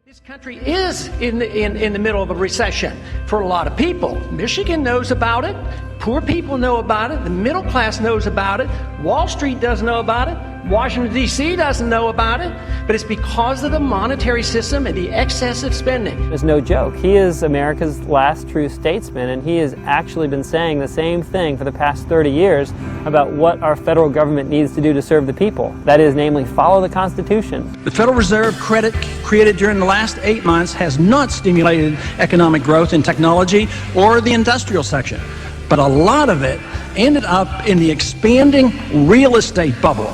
This country is in the middle of a recession for a lot of people. Michigan knows about it. Poor people know about it. The middle class knows about it. Wall Street doesn't know about it. Washington, D.C. doesn't know about it. But it's because of the monetary system and the excessive spending. It's no joke. He is America's last true statesman, and he has actually been saying the same thing for the past 30 years about what our federal government needs to do to serve the people. That is, namely, follow the Constitution. The Federal Reserve credit created during the last 8 months has not stimulated economic growth in technology or the industrial section, but a lot of it ended up in the expanding real estate bubble.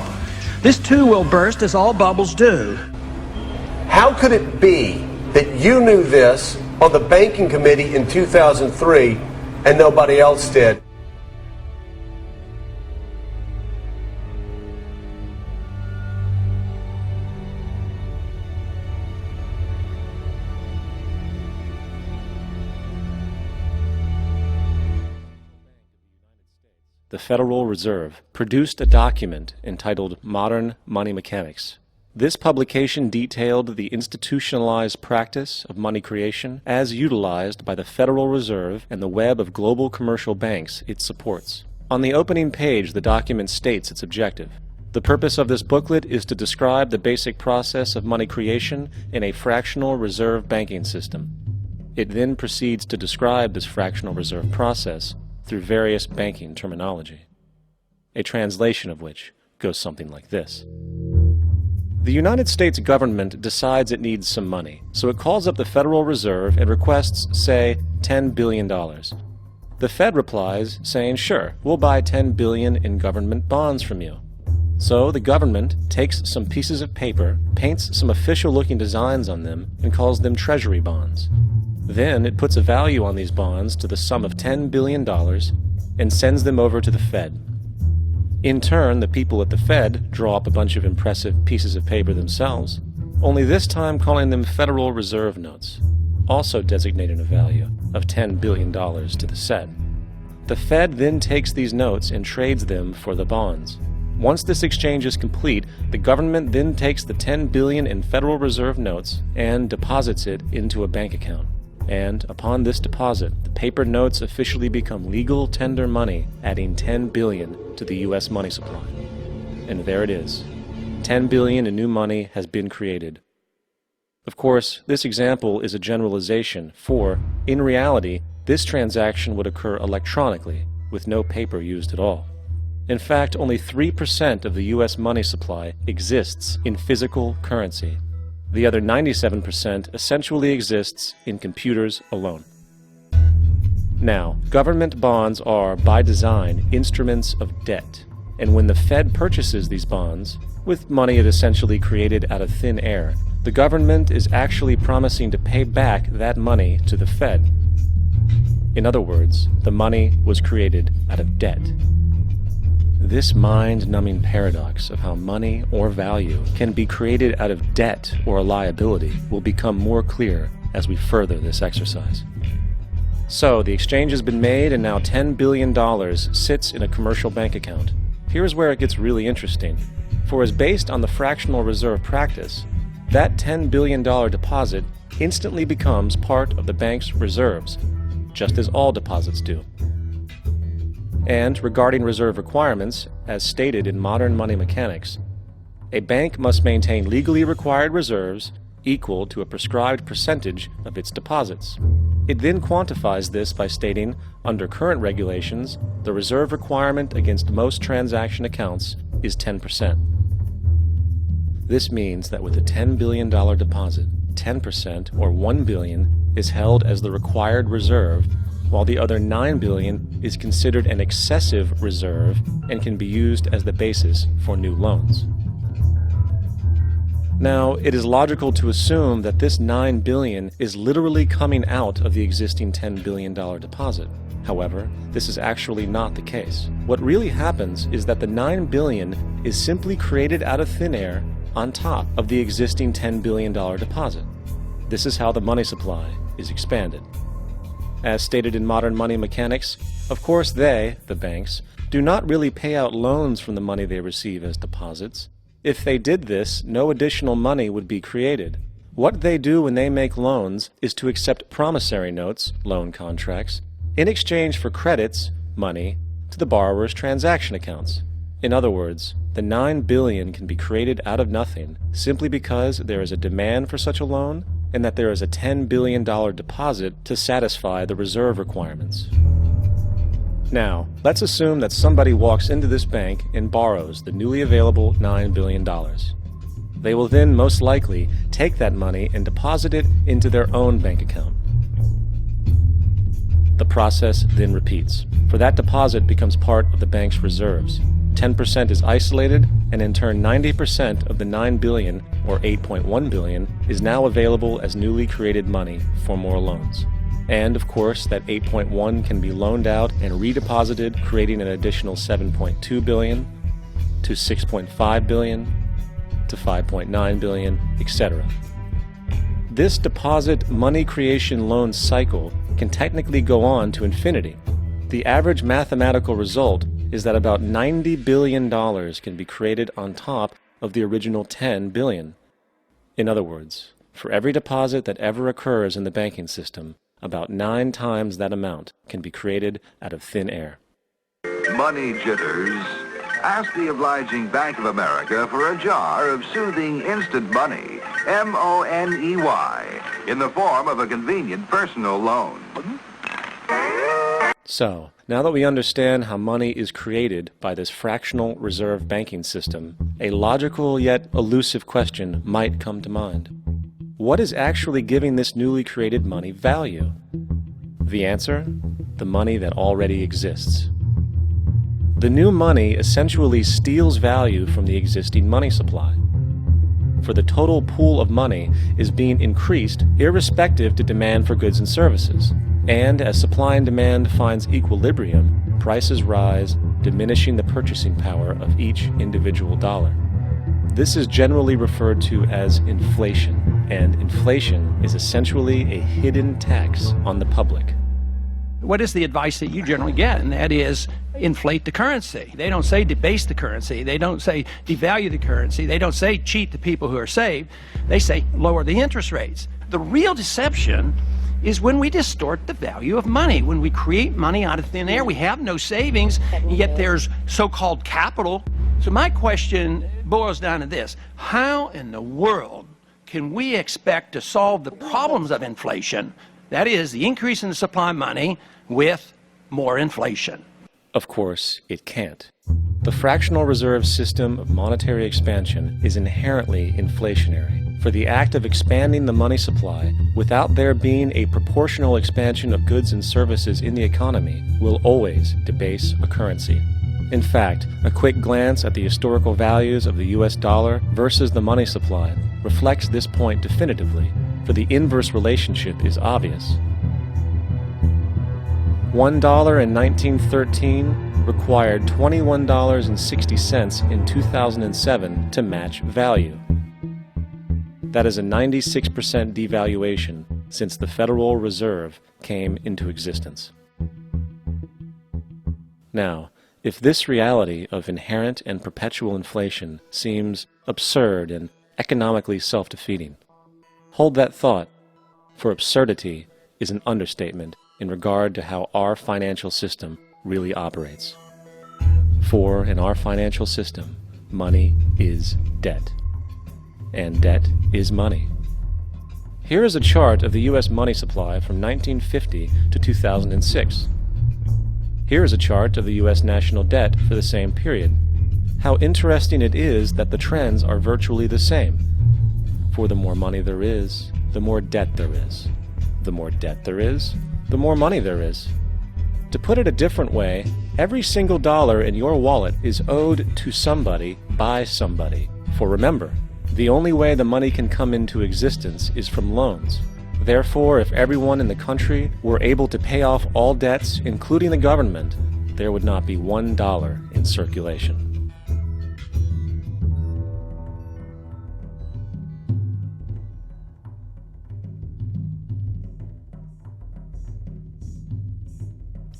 This too will burst, as all bubbles do. How could it be that you knew this on the banking committee in 2003 and nobody else did? The Federal Reserve produced a document entitled Modern Money Mechanics. This publication detailed the institutionalized practice of money creation as utilized by the Federal Reserve and the web of global commercial banks it supports. On the opening page, the document states its objective. The purpose of this booklet is to describe the basic process of money creation in a fractional reserve banking system. It then proceeds to describe this fractional reserve process through various banking terminology, a translation of which goes something like this. The United States government decides it needs some money, so it calls up the Federal Reserve and requests, say, $10 billion. The Fed replies saying, sure, we'll buy $10 billion in government bonds from you. So the government takes some pieces of paper, paints some official-looking designs on them, and calls them Treasury bonds. Then it puts a value on these bonds to the sum of $10 billion and sends them over to the Fed. In turn, the people at the Fed draw up a bunch of impressive pieces of paper themselves, only this time calling them Federal Reserve notes, also designating a value of $10 billion to the Fed. The Fed then takes these notes and trades them for the bonds. Once this exchange is complete, the government then takes the $10 billion in Federal Reserve notes and deposits it into a bank account. And upon this deposit, the paper notes officially become legal tender money, adding $10 billion to the U.S. money supply. And there it is. $10 billion in new money has been created. Of course, this example is a generalization, for, in reality, this transaction would occur electronically, with no paper used at all. In fact, only 3% of the U.S. money supply exists in physical currency. The other 97% essentially exists in computers alone. Now, government bonds are, by design, instruments of debt. And when the Fed purchases these bonds, with money it essentially created out of thin air, the government is actually promising to pay back that money to the Fed. In other words, the money was created out of debt. This mind-numbing paradox of how money or value can be created out of debt or a liability will become more clear as we further this exercise. So, the exchange has been made and now $10 billion sits in a commercial bank account. Here's where it gets really interesting. For as based on the fractional reserve practice, that $10 billion deposit instantly becomes part of the bank's reserves, just as all deposits do. And regarding reserve requirements, as stated in Modern Money Mechanics, a bank must maintain legally required reserves equal to a prescribed percentage of its deposits. It then quantifies this by stating, under current regulations, the reserve requirement against most transaction accounts is 10%. This means that with a $10 billion deposit, 10%, or $1 billion, is held as the required reserve, while the other $9 billion is considered an excessive reserve and can be used as the basis for new loans. Now, it is logical to assume that this $9 billion is literally coming out of the existing $10 billion deposit. However, this is actually not the case. What really happens is that the $9 billion is simply created out of thin air on top of the existing $10 billion deposit. This is how the money supply is expanded. As stated in Modern Money Mechanics, of course they, the banks, do not really pay out loans from the money they receive as deposits. If they did this, no additional money would be created. What they do when they make loans is to accept promissory notes, loan contracts, in exchange for credits, money, to the borrower's transaction accounts. In other words, the $9 billion can be created out of nothing simply because there is a demand for such a loan and that there is a $10 billion deposit to satisfy the reserve requirements. Now, let's assume that somebody walks into this bank and borrows the newly available $9 billion. They will then most likely take that money and deposit it into their own bank account. The process then repeats, for that deposit becomes part of the bank's reserves. 10% is isolated, and in turn 90% of the $9 billion, or $8.1 billion, is now available as newly created money for more loans. And, of course, that 8.1 can be loaned out and redeposited, creating an additional 7.2 billion, to 6.5 billion, to 5.9 billion, etc. This deposit money creation loan cycle can technically go on to infinity. The average mathematical result is that about $90 billion can be created on top of the original $10 billion. In other words, for every deposit that ever occurs in the banking system, about 9 times that amount can be created out of thin air. Money jitters? Ask the obliging Bank of America for a jar of soothing instant money, M-O-N-E-Y, in the form of a convenient personal loan. So, now that we understand how money is created by this fractional reserve banking system, a logical yet elusive question might come to mind. What is actually giving this newly created money value? The answer? The money that already exists. The new money essentially steals value from the existing money supply. For the total pool of money is being increased irrespective to demand for goods and services. And as supply and demand finds equilibrium, prices rise, diminishing the purchasing power of each individual dollar. This is generally referred to as inflation, and inflation is essentially a hidden tax on the public. What is the advice that you generally get? And that is inflate the currency. They don't say debase the currency. They don't say devalue the currency. They don't say cheat the people who are saved. They say lower the interest rates. The real deception is when we distort the value of money. When we create money out of thin air, we have no savings, and yet there's so-called capital. So my question boils down to this: how in the world can we expect to solve the problems of inflation, that is, the increase in the supply of money, with more inflation? Of course, it can't. The fractional reserve system of monetary expansion is inherently inflationary. For the act of expanding the money supply without there being a proportional expansion of goods and services in the economy will always debase a currency. In fact, a quick glance at the historical values of the US dollar versus the money supply reflects this point definitively, for the inverse relationship is obvious. $1 in 1913 required $21.60 in 2007 to match value. That is a 96% devaluation since the Federal Reserve came into existence. Now, if this reality of inherent and perpetual inflation seems absurd and economically self-defeating, hold that thought, for absurdity is an understatement in regard to how our financial system really operates. For in our financial system, money is debt. And debt is money. Here is a chart of the U.S. money supply from 1950 to 2006. Here is a chart of the U.S. national debt for the same period. How interesting it is that the trends are virtually the same. For the more money there is, the more debt there is. The more debt there is, the more money there is. To put it a different way, every single dollar in your wallet is owed to somebody by somebody. For remember, the only way the money can come into existence is from loans. Therefore, if everyone in the country were able to pay off all debts, including the government, there would not be $1 in circulation.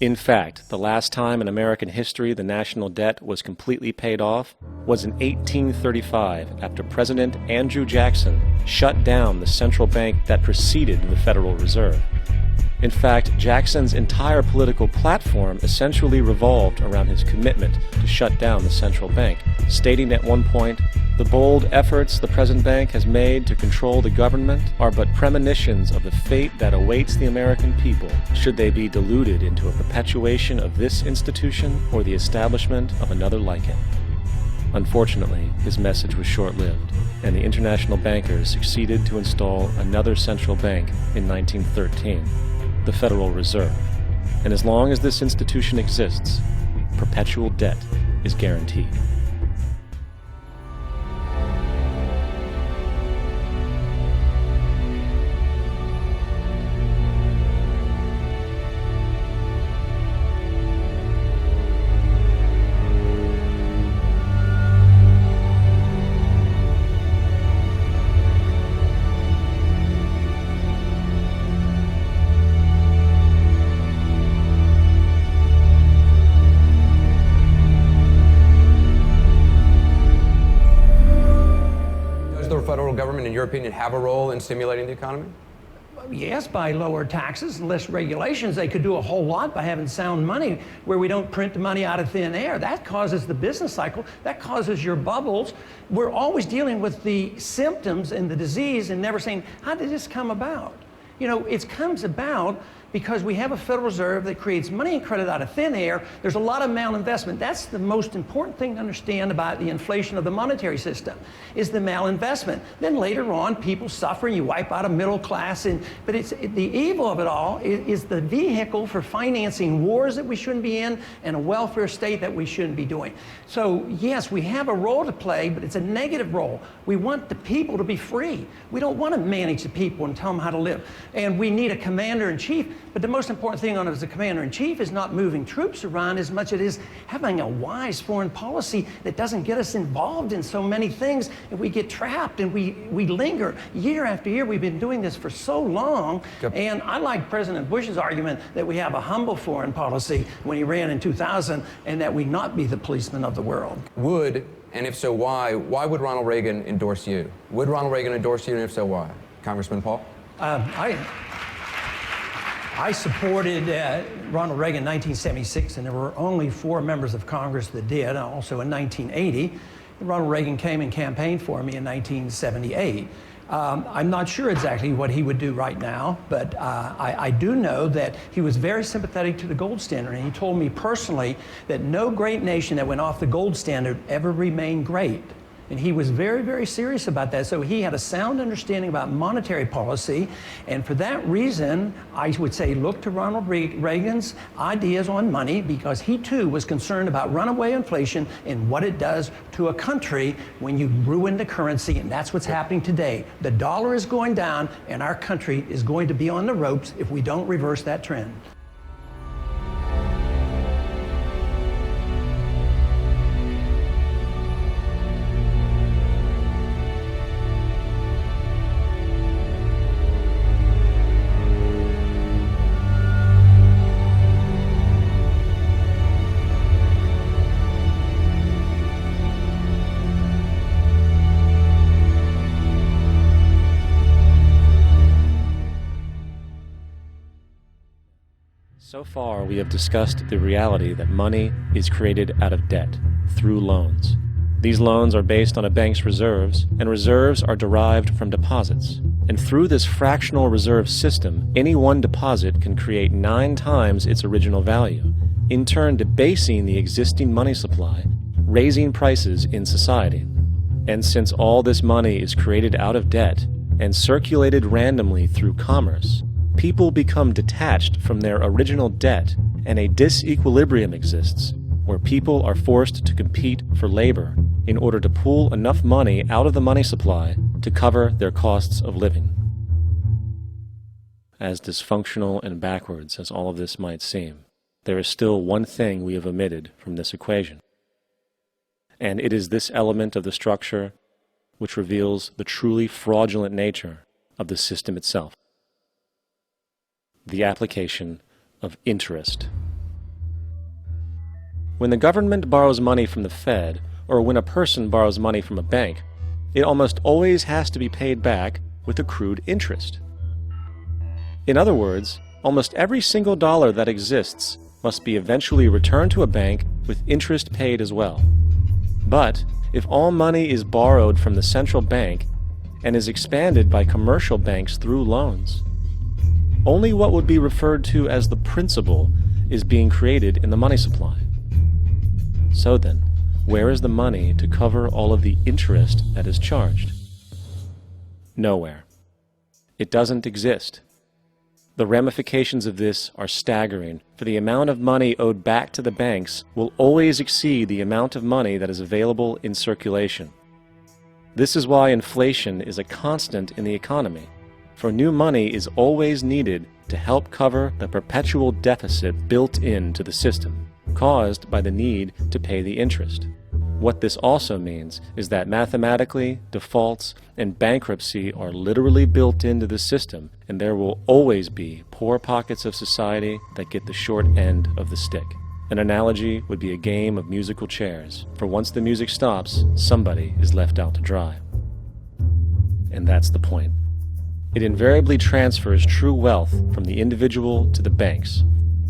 In fact, the last time in American history the national debt was completely paid off was in 1835 after President Andrew Jackson shut down the central bank that preceded the Federal Reserve. In fact, Jackson's entire political platform essentially revolved around his commitment to shut down the central bank, stating at one point, "The bold efforts the present bank has made to control the government are but premonitions of the fate that awaits the American people should they be deluded into a perpetuation of this institution or the establishment of another like it." Unfortunately, his message was short-lived, and the international bankers succeeded to install another central bank in 1913, the Federal Reserve. And as long as this institution exists, perpetual debt is guaranteed. Government, in your opinion, have a role in stimulating the economy? Yes, by lower taxes and less regulations. They could do a whole lot by having sound money where we don't print the money out of thin air. That causes the business cycle. That causes your bubbles. We're always dealing with the symptoms and the disease and never saying, how did this come about? You know, it comes about because we have a Federal Reserve that creates money and credit out of thin air. There's a lot of malinvestment. That's the most important thing to understand about the inflation of the monetary system, is the malinvestment. Then later on, people suffer, and you wipe out a middle class. But the evil of it all is the vehicle for financing wars that we shouldn't be in and a welfare state that we shouldn't be doing. So yes, we have a role to play, but it's a negative role. We want the people to be free. We don't want to manage the people and tell them how to live. And we need a commander-in-chief. But the most important thing on it as a commander-in-chief is not moving troops around as much as it is having a wise foreign policy that doesn't get us involved in so many things, and we get trapped and we linger. Year after year, we've been doing this for so long. Yep. And I like President Bush's argument that we have a humble foreign policy when he ran in 2000, and that we not be the policeman of the world. Would, and if so, why would Ronald Reagan endorse you? Would Ronald Reagan endorse you, and if so, why? Congressman Paul? I supported Ronald Reagan in 1976, and there were only 4 members of Congress that did, also in 1980. Ronald Reagan came and campaigned for me in 1978. I'm not sure exactly what he would do right now, but I do know that he was very sympathetic to the gold standard, and he told me personally that no great nation that went off the gold standard ever remained great. And he was very, very serious about that. So he had a sound understanding about monetary policy. And for that reason, I would say look to Ronald Reagan's ideas on money, because he too was concerned about runaway inflation and what it does to a country when you ruin the currency. And that's what's happening today. The dollar is going down, and our country is going to be on the ropes if we don't reverse that trend. So far, we have discussed the reality that money is created out of debt, through loans. These loans are based on a bank's reserves, and reserves are derived from deposits. And through this fractional reserve system, any one deposit can create 9 times its original value, in turn debasing the existing money supply, raising prices in society. And since all this money is created out of debt and circulated randomly through commerce, people become detached from their original debt, and a disequilibrium exists where people are forced to compete for labor in order to pull enough money out of the money supply to cover their costs of living. As dysfunctional and backwards as all of this might seem, there is still one thing we have omitted from this equation. And it is this element of the structure which reveals the truly fraudulent nature of the system itself: the application of interest. When the government borrows money from the Fed, or when a person borrows money from a bank, it almost always has to be paid back with accrued interest. In other words, almost every single dollar that exists must be eventually returned to a bank with interest paid as well. But if all money is borrowed from the central bank and is expanded by commercial banks through loans, only what would be referred to as the principal is being created in the money supply. So then, where is the money to cover all of the interest that is charged? Nowhere. It doesn't exist. The ramifications of this are staggering, for the amount of money owed back to the banks will always exceed the amount of money that is available in circulation. This is why inflation is a constant in the economy, for new money is always needed to help cover the perpetual deficit built into the system, caused by the need to pay the interest. What this also means is that mathematically, defaults and bankruptcy are literally built into the system, and there will always be poor pockets of society that get the short end of the stick. An analogy would be a game of musical chairs, for once the music stops, somebody is left out to dry. And that's the point. It invariably transfers true wealth from the individual to the banks.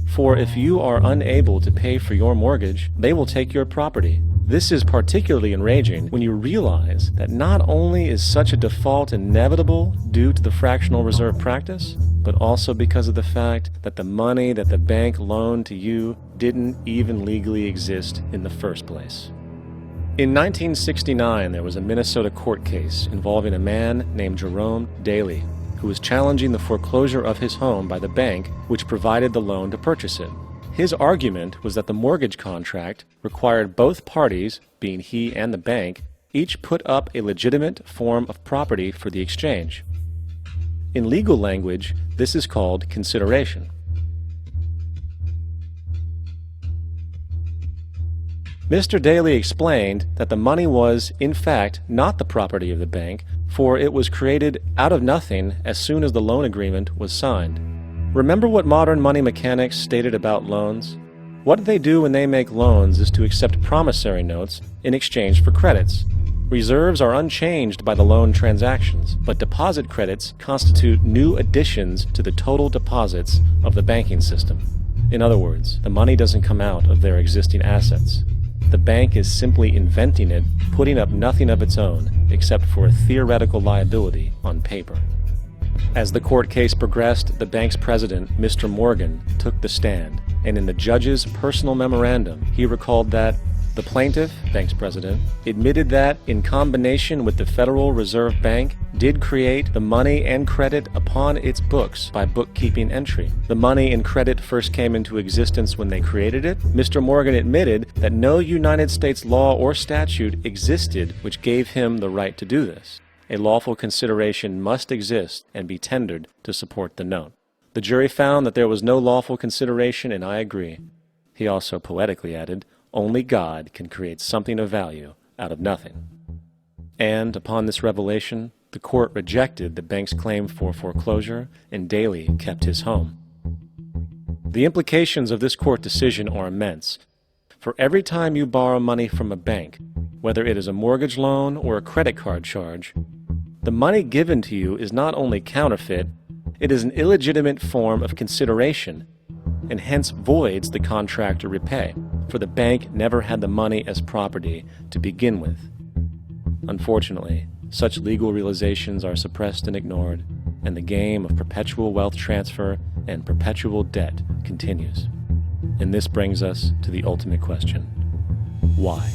For if you are unable to pay for your mortgage, they will take your property. This is particularly enraging when you realize that not only is such a default inevitable due to the fractional reserve practice, but also because of the fact that the money that the bank loaned to you didn't even legally exist in the first place. In 1969, there was a Minnesota court case involving a man named Jerome Daley, who was challenging the foreclosure of his home by the bank which provided the loan to purchase it. His argument was that the mortgage contract required both parties, being he and the bank, each put up a legitimate form of property for the exchange. In legal language, this is called consideration. Mr. Daley explained that the money was, in fact, not the property of the bank, for it was created out of nothing as soon as the loan agreement was signed. Remember what modern money mechanics stated about loans? What they do when they make loans is to accept promissory notes in exchange for credits. Reserves are unchanged by the loan transactions, but deposit credits constitute new additions to the total deposits of the banking system. In other words, the money doesn't come out of their existing assets. The bank is simply inventing it, putting up nothing of its own, except for a theoretical liability on paper. As the court case progressed, the bank's president, Mr. Morgan, took the stand, and in the judge's personal memorandum, he recalled that the plaintiff, bank's president, admitted that, in combination with the Federal Reserve Bank, did create the money and credit upon its books by bookkeeping entry. The money and credit first came into existence when they created it. Mr. Morgan admitted that no United States law or statute existed which gave him the right to do this. A lawful consideration must exist and be tendered to support the note. The jury found that there was no lawful consideration, and I agree. He also poetically added, only God can create something of value out of nothing. And upon this revelation, the court rejected the bank's claim for foreclosure, and Daley kept his home. The implications of this court decision are immense. For every time you borrow money from a bank, whether it is a mortgage loan or a credit card charge, the money given to you is not only counterfeit, it is an illegitimate form of consideration, and hence voids the contract to repay, for the bank never had the money as property to begin with. Unfortunately, such legal realizations are suppressed and ignored, and the game of perpetual wealth transfer and perpetual debt continues. And this brings us to the ultimate question: why?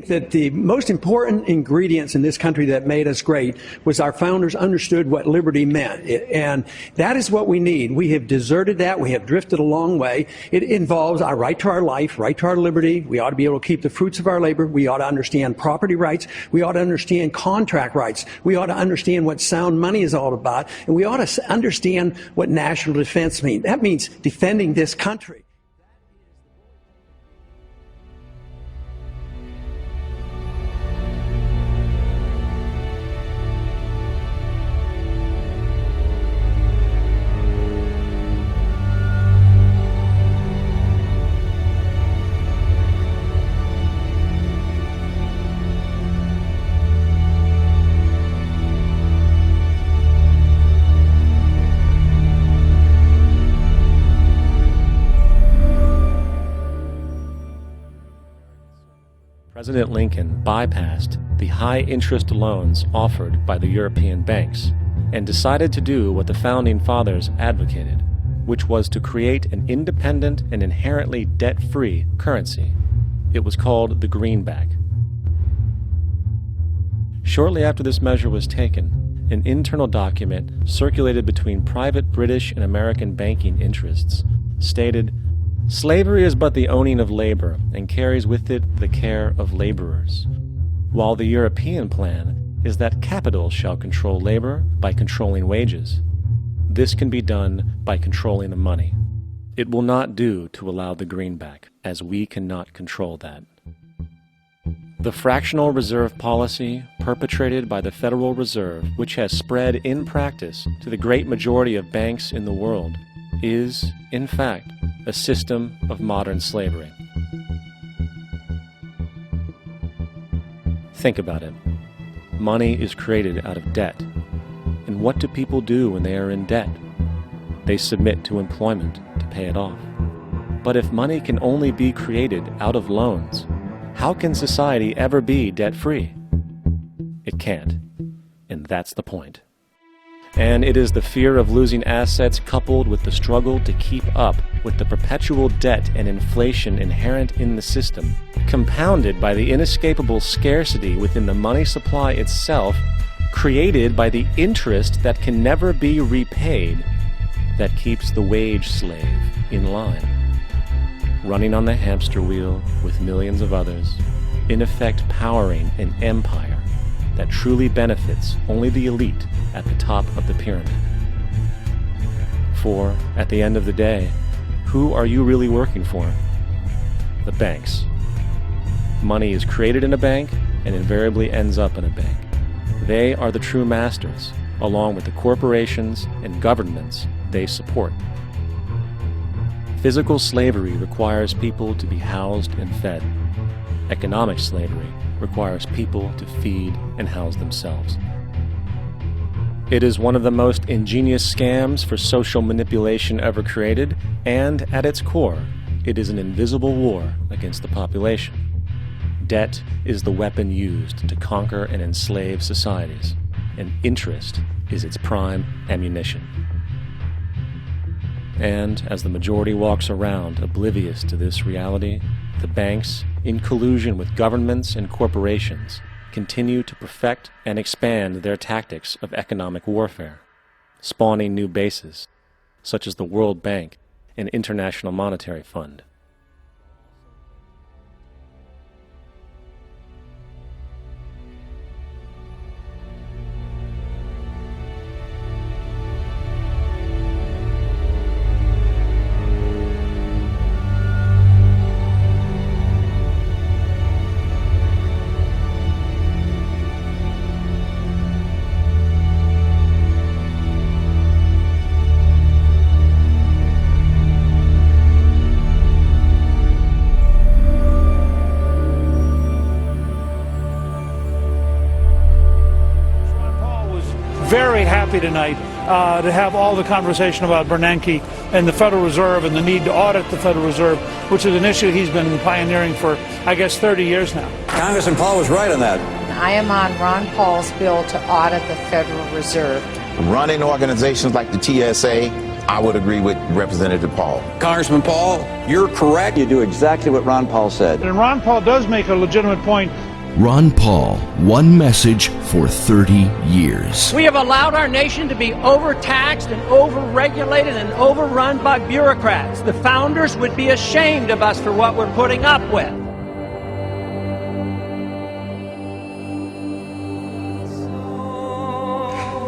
think that the most important ingredients in this country that made us great was our founders understood what liberty meant. And that is what we need. We have deserted that. We have drifted a long way. It involves our right to our life, right to our liberty. We ought to be able to keep the fruits of our labor. We ought to understand property rights. We ought to understand contract rights. We ought to understand what sound money is all about. And we ought to understand what national defense means. That means defending this country. President Lincoln bypassed the high-interest loans offered by the European banks and decided to do what the Founding Fathers advocated, which was to create an independent and inherently debt-free currency. It was called the greenback. Shortly after this measure was taken, an internal document circulated between private British and American banking interests stated, "Slavery is but the owning of labor, and carries with it the care of laborers, while the European plan is that capital shall control labor by controlling wages. This can be done by controlling the money. It will not do to allow the greenback, as we cannot control that." The fractional reserve policy perpetrated by the Federal Reserve, which has spread in practice to the great majority of banks in the world, is, in fact, a system of modern slavery. Think about it. Money is created out of debt. And what do people do when they are in debt? They submit to employment to pay it off. But if money can only be created out of loans, how can society ever be debt-free? It can't. And that's the point. And it is the fear of losing assets coupled with the struggle to keep up with the perpetual debt and inflation inherent in the system, compounded by the inescapable scarcity within the money supply itself, created by the interest that can never be repaid, that keeps the wage slave in line, running on the hamster wheel with millions of others, in effect powering an empire that truly benefits only the elite at the top of the pyramid. For, at the end of the day, who are you really working for? The banks. Money is created in a bank and invariably ends up in a bank. They are the true masters, along with the corporations and governments they support. Physical slavery requires people to be housed and fed. Economic slavery requires people to feed and house themselves. It is one of the most ingenious scams for social manipulation ever created, and at its core, it is an invisible war against the population. Debt is the weapon used to conquer and enslave societies, and interest is its prime ammunition. And as the majority walks around oblivious to this reality, the banks, in collusion with governments and corporations, continue to perfect and expand their tactics of economic warfare, spawning new bases, such as the World Bank and International Monetary Fund. Very happy tonight to have all the conversation about Bernanke and the Federal Reserve and the need to audit the Federal Reserve, which is an issue he's been pioneering for, I guess, 30 years now. Congressman Paul was right on that. I am on Ron Paul's bill to audit the Federal Reserve. Running organizations like the TSA, I would agree with Representative Paul. Congressman Paul, you're correct. You do exactly what Ron Paul said. And Ron Paul does make a legitimate point Ron Paul, one message for 30 years. We have allowed our nation to be overtaxed and overregulated and overrun by bureaucrats. The founders would be ashamed of us for what we're putting up with.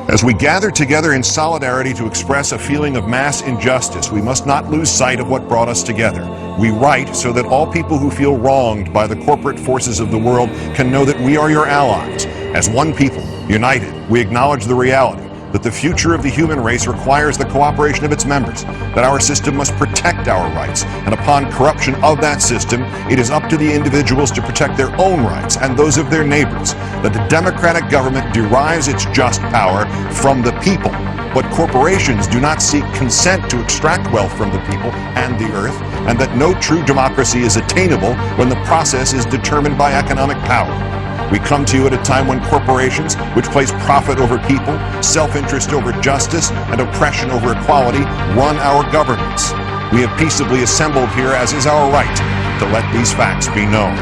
As we gather together in solidarity to express a feeling of mass injustice, we must not lose sight of what brought us together. We write so that all people who feel wronged by the corporate forces of the world can know that we are your allies. As one people, united, we acknowledge the reality that the future of the human race requires the cooperation of its members, that our system must protect our rights, and upon corruption of that system, it is up to the individuals to protect their own rights and those of their neighbors, that the democratic government derives its just power from the people, but corporations do not seek consent to extract wealth from the people and the earth, and that no true democracy is attainable when the process is determined by economic power. We come to you at a time when corporations, which place profit over people, self-interest over justice, and oppression over equality, run our governments. We have peaceably assembled here, as is our right, to let these facts be known.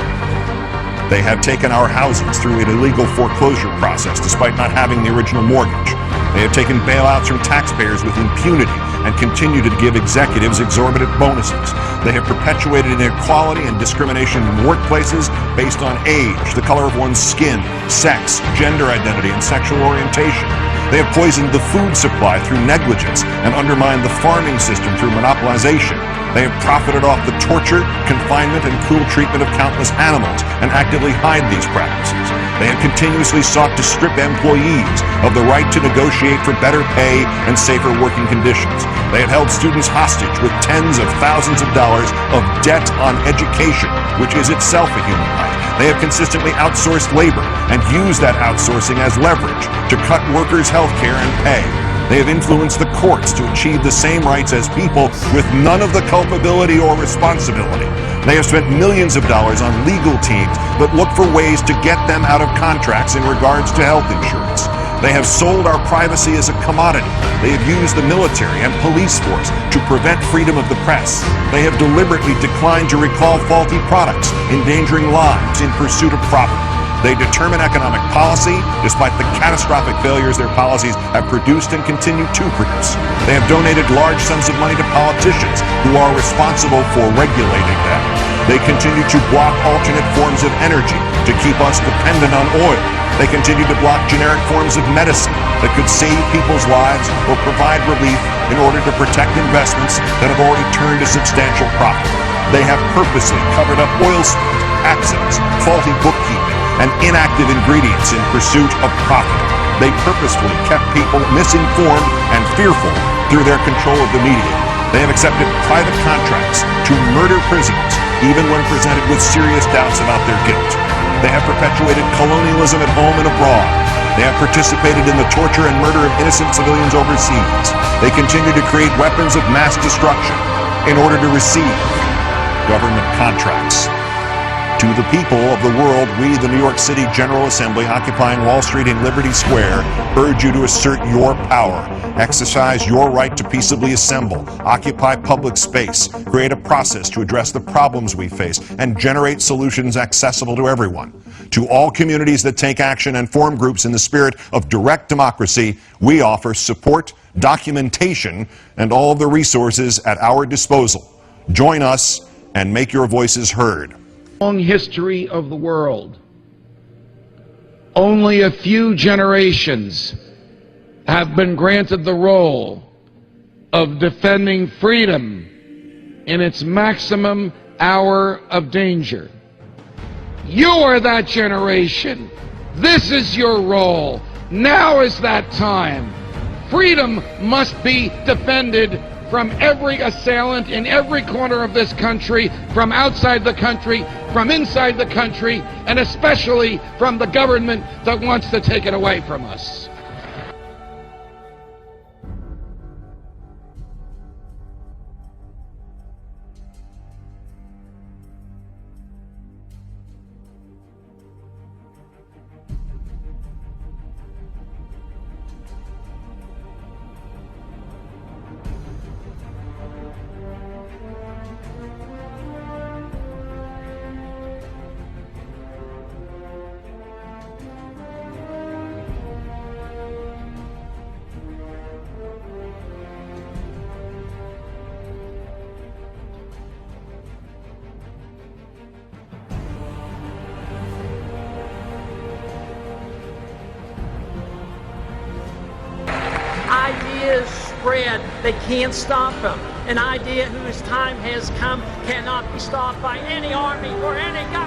They have taken our houses through an illegal foreclosure process despite not having the original mortgage. They have taken bailouts from taxpayers with impunity and continue to give executives exorbitant bonuses. They have perpetuated inequality and discrimination in workplaces based on age, the color of one's skin, sex, gender identity, and sexual orientation. They have poisoned the food supply through negligence and undermined the farming system through monopolization. They have profited off the torture, confinement, and cruel treatment of countless animals and actively hide these practices. They have continuously sought to strip employees of the right to negotiate for better pay and safer working conditions. They have held students hostage with tens of thousands of dollars of debt on education, which is itself a human right. They have consistently outsourced labor and used that outsourcing as leverage to cut workers' health care and pay. They have influenced the courts to achieve the same rights as people with none of the culpability or responsibility. They have spent millions of dollars on legal teams that look for ways to get them out of contracts in regards to health insurance. They have sold our privacy as a commodity. They have used the military and police force to prevent freedom of the press. They have deliberately declined to recall faulty products, endangering lives in pursuit of profit. They determine economic policy despite the catastrophic failures their policies have produced and continue to produce. They have donated large sums of money to politicians who are responsible for regulating them. They continue to block alternate forms of energy to keep us dependent on oil. They continue to block generic forms of medicine that could save people's lives or provide relief in order to protect investments that have already turned a substantial profit. They have purposely covered up oil spills, accidents, faulty bookkeeping, and inactive ingredients in pursuit of profit. They purposefully kept people misinformed and fearful through their control of the media. They have accepted private contracts to murder prisoners, even when presented with serious doubts about their guilt. They have perpetuated colonialism at home and abroad. They have participated in the torture and murder of innocent civilians overseas. They continue to create weapons of mass destruction in order to receive government contracts. To the people of the world, we, the New York City General Assembly, occupying Wall Street and Liberty Square, urge you to assert your power, exercise your right to peaceably assemble, occupy public space, create a process to address the problems we face, and generate solutions accessible to everyone. To all communities that take action and form groups in the spirit of direct democracy, we offer support, documentation, and all of the resources at our disposal. Join us and make your voices heard. Long history of the world, only a few generations have been granted the role of defending freedom in its maximum hour of danger. You are that generation. This is your role. Now is that time. Freedom must be defended from every assailant in every corner of this country, from outside the country, from inside the country, and especially from the government that wants to take it away from us. ideas spread. They can't stop them. An idea whose time has come cannot be stopped by any army or any government.